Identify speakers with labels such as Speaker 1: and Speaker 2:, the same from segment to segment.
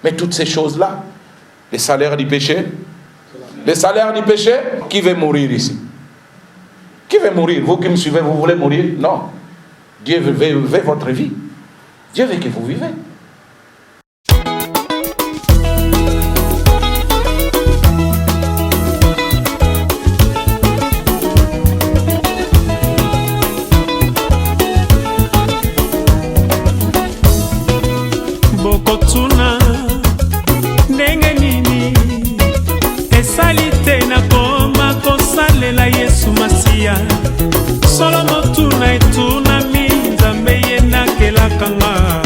Speaker 1: Mais toutes ces choses-là, les salaires du péché, qui veut mourir ici? Qui veut mourir? Vous qui me suivez, vous voulez mourir? Non. Dieu veut votre vie. Dieu veut que vous vivez.
Speaker 2: Bokotuna ndenge nini esalite na koma kosalela Yesu Masiya solo motuna etunami Nzambe ye nakelakanga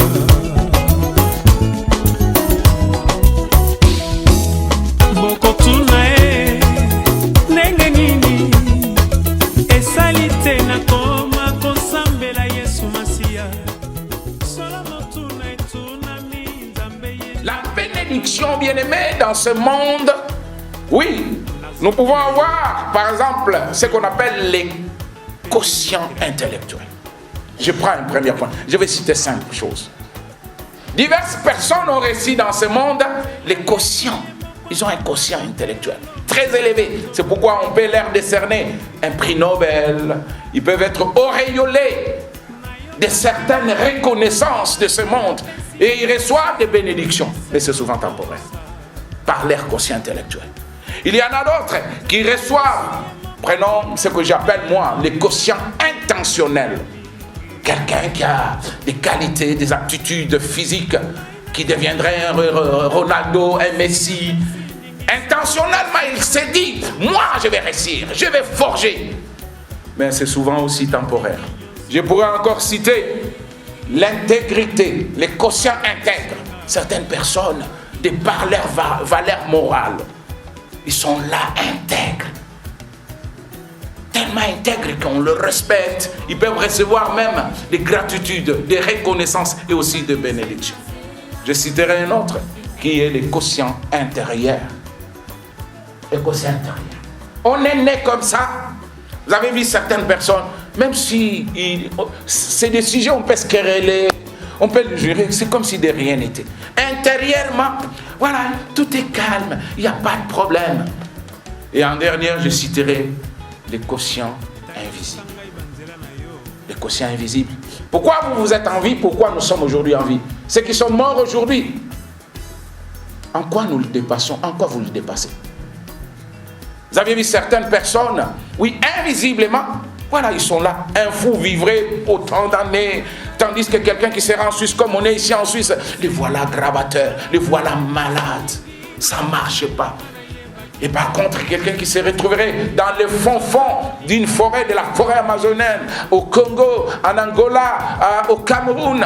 Speaker 2: bokotuna ndenge nini esalite na koma kosambela Yesu Masiya solo motuna etunami Nzambe ye.
Speaker 1: La bénédiction, bien-aimée, dans ce monde, oui, nous pouvons avoir, par exemple, ce qu'on appelle les quotients intellectuels. Je prends un premier point. Je vais citer 5 choses. Diverses personnes ont réussi dans ce monde les quotients. Ils ont un quotient intellectuel très élevé. C'est pourquoi on peut leur décerner un prix Nobel. Ils peuvent être auréolés de certaines reconnaissances de ce monde. Et ils reçoivent des bénédictions. Mais c'est souvent temporaire. Par leur quotient intellectuel. Il y en a d'autres qui reçoivent, prenons ce que j'appelle moi, les quotients intentionnels. Quelqu'un qui a des qualités, des aptitudes physiques, qui deviendrait un Ronaldo, un Messi. Intentionnellement, il s'est dit, moi je vais réussir, je vais forger. Mais c'est souvent aussi temporaire. Je pourrais encore citer l'intégrité, les quotients intègres. Certaines personnes, de par leur valeur morale, ils sont là intègres. Tellement intègres qu'on le respecte. Ils peuvent recevoir même des gratitudes, des reconnaissances et aussi des bénédictions. Je citerai un autre qui est les quotients intérieurs. Les quotients intérieurs. On est né comme ça. Vous avez vu certaines personnes, même si ces décisions, on peut se quereller, on peut le jurer, c'est comme si de rien n'était. Intérieurement, voilà, tout est calme, il n'y a pas de problème. Et en dernier, je citerai les quotients invisibles. Les quotients invisibles. Pourquoi vous êtes en vie? Pourquoi nous sommes aujourd'hui en vie? Ceux qui sont morts aujourd'hui, en quoi nous le dépassons? En quoi vous le dépassez? Vous avez vu certaines personnes, oui, invisiblement, voilà, ils sont là. Un fou vivrait autant d'années, tandis que quelqu'un qui sera en Suisse, comme on est ici en Suisse, les voilà gravateurs, les voilà malades. Ça ne marche pas. Et par contre, quelqu'un qui se retrouverait dans le fond d'une forêt, de la forêt amazonienne, au Congo, en Angola, au Cameroun.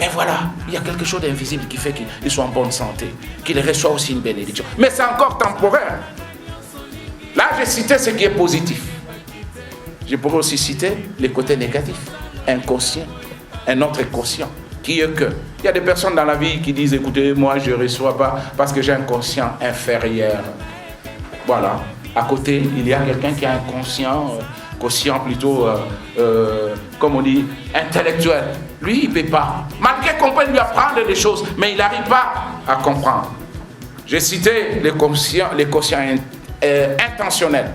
Speaker 1: Mais voilà, il y a quelque chose d'invisible qui fait qu'ils sont en bonne santé, qu'ils reçoivent aussi une bénédiction. Mais c'est encore temporaire. Là, j'ai cité ce qui est positif. Je pourrais aussi citer les côtés négatifs. Inconscient, un autre quotient, qui est que il y a des personnes dans la vie qui disent, écoutez, moi je ne reçois pas parce que j'ai un quotient inférieur. Voilà. À côté, il y a quelqu'un qui a un quotient plutôt, comme on dit, intellectuel. Lui, il ne peut pas. Malgré qu'on peut lui apprendre des choses, mais il n'arrive pas à comprendre. J'ai cité les quotients intentionnels.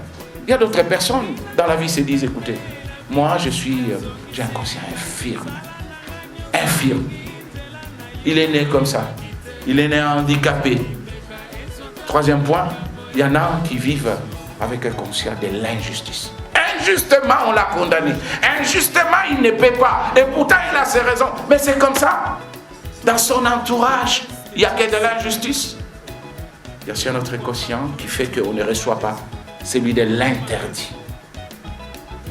Speaker 1: Il y a d'autres personnes dans la vie qui se disent, écoutez, moi j'ai un quotient infirme. Infirme. Il est né comme ça. Il est né handicapé. Troisième point, il y en a qui vivent avec un quotient de l'injustice. Injustement, on l'a condamné. Injustement, il ne peut pas. Et pourtant, il a ses raisons. Mais c'est comme ça. Dans son entourage, il n'y a que de l'injustice. Il y a aussi un autre quotient qui fait qu'on ne reçoit pas. Celui de l'interdit.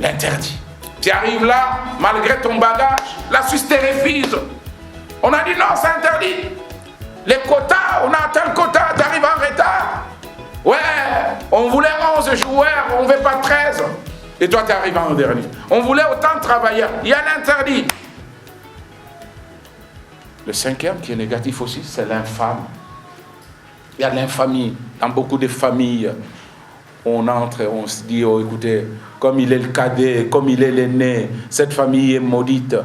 Speaker 1: L'interdit. Tu arrives là, malgré ton bagage, la Suisse te refuse. On a dit non, c'est interdit. Les quotas, on a atteint le quota, tu arrives en retard. Ouais, on voulait 11 joueurs, on ne veut pas 13. Et toi, tu arrives en dernier. On voulait autant de travailleurs. Il y a l'interdit. Le cinquième qui est négatif aussi, c'est l'infâme. Il y a l'infamie. Dans beaucoup de familles, on entre, on se dit, oh écoutez, comme il est le cadet, comme il est l'aîné, cette famille est maudite.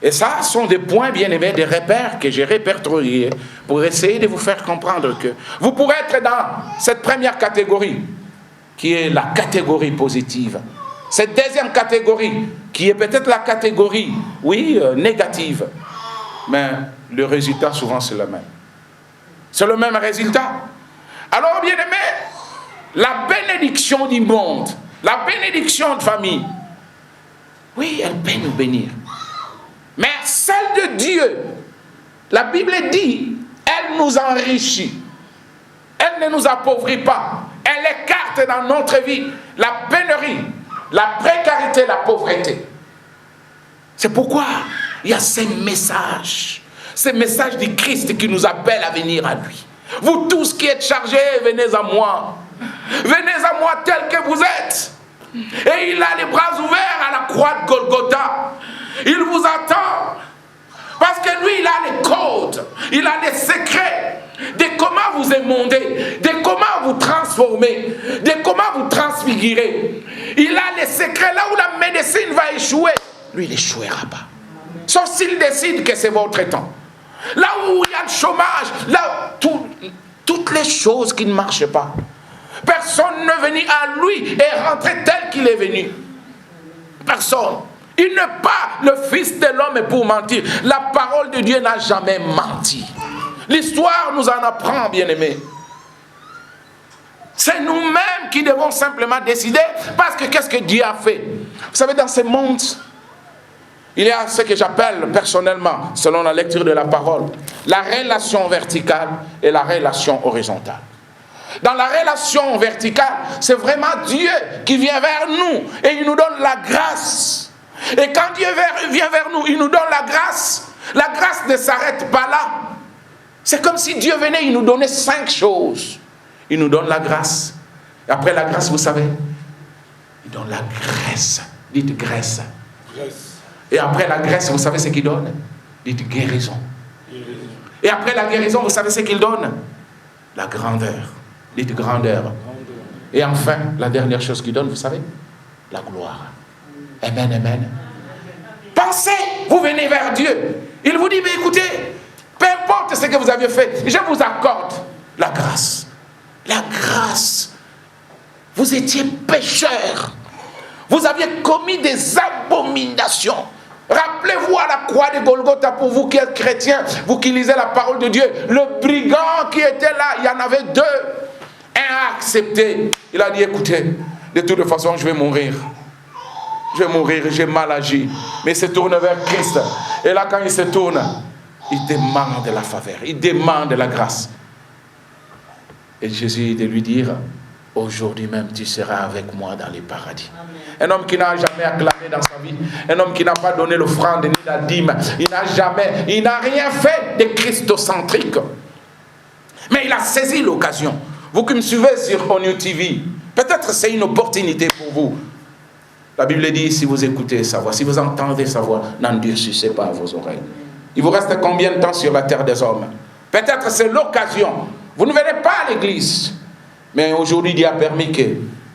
Speaker 1: Et ça sont des points, bien aimés, des repères que j'ai répertoriés pour essayer de vous faire comprendre que vous pourrez être dans cette première catégorie, qui est la catégorie positive. Cette deuxième catégorie, qui est peut-être la catégorie, oui, négative. Mais le résultat, souvent, c'est le même. C'est le même résultat. Alors, bien aimé, la bénédiction du monde, la bénédiction de famille, oui, elle peut nous bénir. Mais celle de Dieu, la Bible dit, elle nous enrichit. Elle ne nous appauvrit pas. Elle écarte dans notre vie la pénurie, la précarité, la pauvreté. C'est pourquoi il y a ces messages du Christ qui nous appellent à venir à lui. Vous tous qui êtes chargés, venez à moi. Venez à moi tel que vous êtes. Et il a les bras ouverts à la croix de Golgotha. Il vous attend. Parce que lui, il a les codes. Il a les secrets de comment vous émonder, de comment vous transformer, de comment vous transfigurer. Il a les secrets là où la médecine va échouer. Lui, il n'échouera pas. Sauf s'il décide que c'est votre temps. Là où il y a le chômage, là, toutes les choses qui ne marchent pas. Personne n'est venu à lui et rentré tel qu'il est venu. Personne. Il n'est pas le fils de l'homme pour mentir. La parole de Dieu n'a jamais menti. L'histoire nous en apprend, bien-aimés. C'est nous-mêmes qui devons simplement décider, parce que qu'est-ce que Dieu a fait? Vous savez, dans ce monde, il y a ce que j'appelle personnellement, selon la lecture de la parole, la relation verticale et la relation horizontale. Dans la relation verticale, c'est vraiment Dieu qui vient vers nous et il nous donne la grâce. Et quand Dieu vient vers nous, il nous donne la grâce. La grâce ne s'arrête pas là. C'est comme si Dieu venait, il nous donnait 5 choses. Il nous donne la grâce. Et après la grâce, vous savez, il donne la graisse. Dites graisse. Et après la graisse, vous savez ce qu'il donne? Dites guérison. Et après la guérison, vous savez ce qu'il donne? La grandeur. Dites grandeur. Et enfin, la dernière chose qu'il donne, vous savez? La gloire. Amen, amen. Pensez, vous venez vers Dieu. Il vous dit, mais écoutez, peu importe ce que vous avez fait, je vous accorde la grâce. La grâce. Vous étiez pécheurs. Vous aviez commis des abominations. Rappelez-vous à la croix de Golgotha, pour vous qui êtes chrétiens, vous qui lisez la parole de Dieu, le brigand qui était là, il y en avait 2. Un a accepté. Il a dit, écoutez, de toute façon, je vais mourir. Je vais mourir, j'ai mal agi. Mais il se tourne vers Christ. Et là, quand il se tourne, il demande la faveur, il demande la grâce. Et Jésus de lui dire, aujourd'hui même tu seras avec moi dans les paradis. Amen. Un homme qui n'a jamais acclamé dans sa vie, un homme qui n'a pas donné l'offrande ni la dîme, il n'a rien fait de christocentrique. Mais il a saisi l'occasion. Vous qui me suivez sur ONU TV, peut-être c'est une opportunité pour vous. La Bible dit, si vous écoutez sa voix, si vous entendez sa voix, n'endurcissez pas vos oreilles. Il vous reste combien de temps sur la terre des hommes? Peut-être c'est l'occasion. Vous ne venez pas à l'église. Mais aujourd'hui, Dieu a permis que,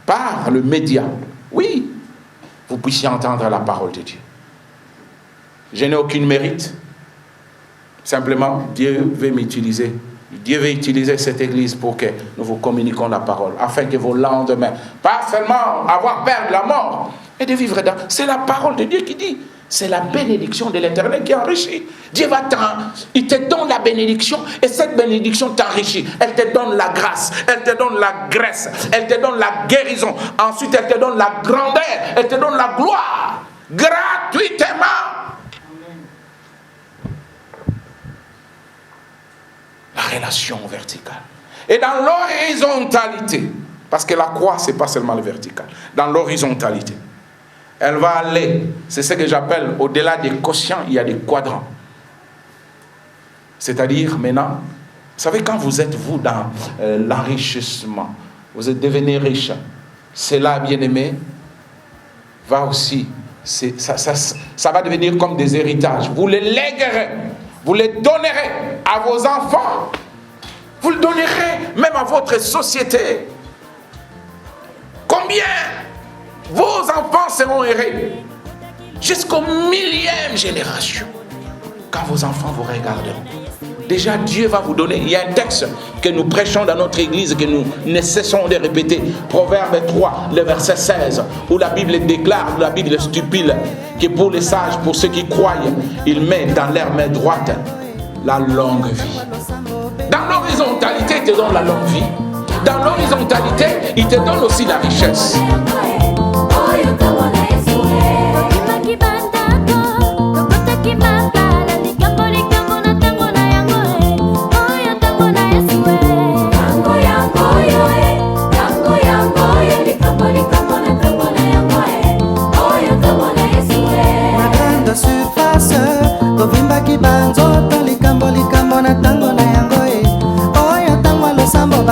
Speaker 1: par le média, oui, vous puissiez entendre la parole de Dieu. Je n'ai aucun mérite. Simplement, Dieu veut m'utiliser. Dieu veut utiliser cette église pour que nous vous communiquions la parole, afin que vos lendemains, pas seulement avoir peur de la mort, et de vivre dans... C'est la parole de Dieu qui dit. C'est la bénédiction de l'Éternel qui enrichit. Dieu va il te donne la bénédiction et cette bénédiction t'enrichit. Elle te donne la grâce, elle te donne la graisse, elle te donne la guérison. Ensuite, elle te donne la grandeur, elle te donne la gloire gratuitement. La relation verticale. Et dans l'horizontalité, parce que la croix, ce n'est pas seulement le vertical, dans l'horizontalité, elle va aller, c'est ce que j'appelle, au-delà des quotients, il y a des quadrants. C'est-à-dire, maintenant, vous savez, quand vous êtes, vous, dans l'enrichissement, vous êtes devenu riche, cela, bien-aimé, va aussi, ça va devenir comme des héritages. Vous les léguerez, vous les donnerez à vos enfants, vous le donnerez même à votre société. Combien vos enfants seront errés jusqu'aux 1000e génération. quand vos enfants vous regarderont. Déjà, Dieu va vous donner. Il y a un texte que nous prêchons dans notre église, que nous ne cessons de répéter. Proverbe 3, le verset 16, où la Bible déclare, la Bible stipule, que pour les sages, pour ceux qui croient, il met dans leur main droite la longue vie. Dans l'horizontalité, il te donne la longue vie. Dans l'horizontalité, il te donne aussi la richesse.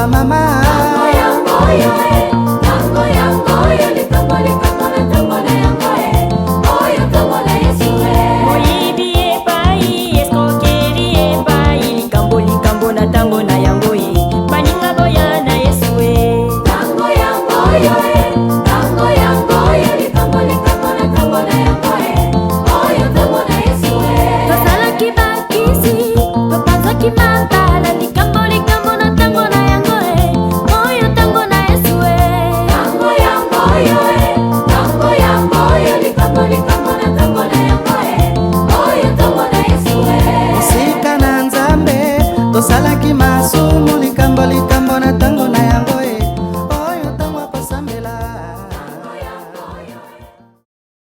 Speaker 3: Mama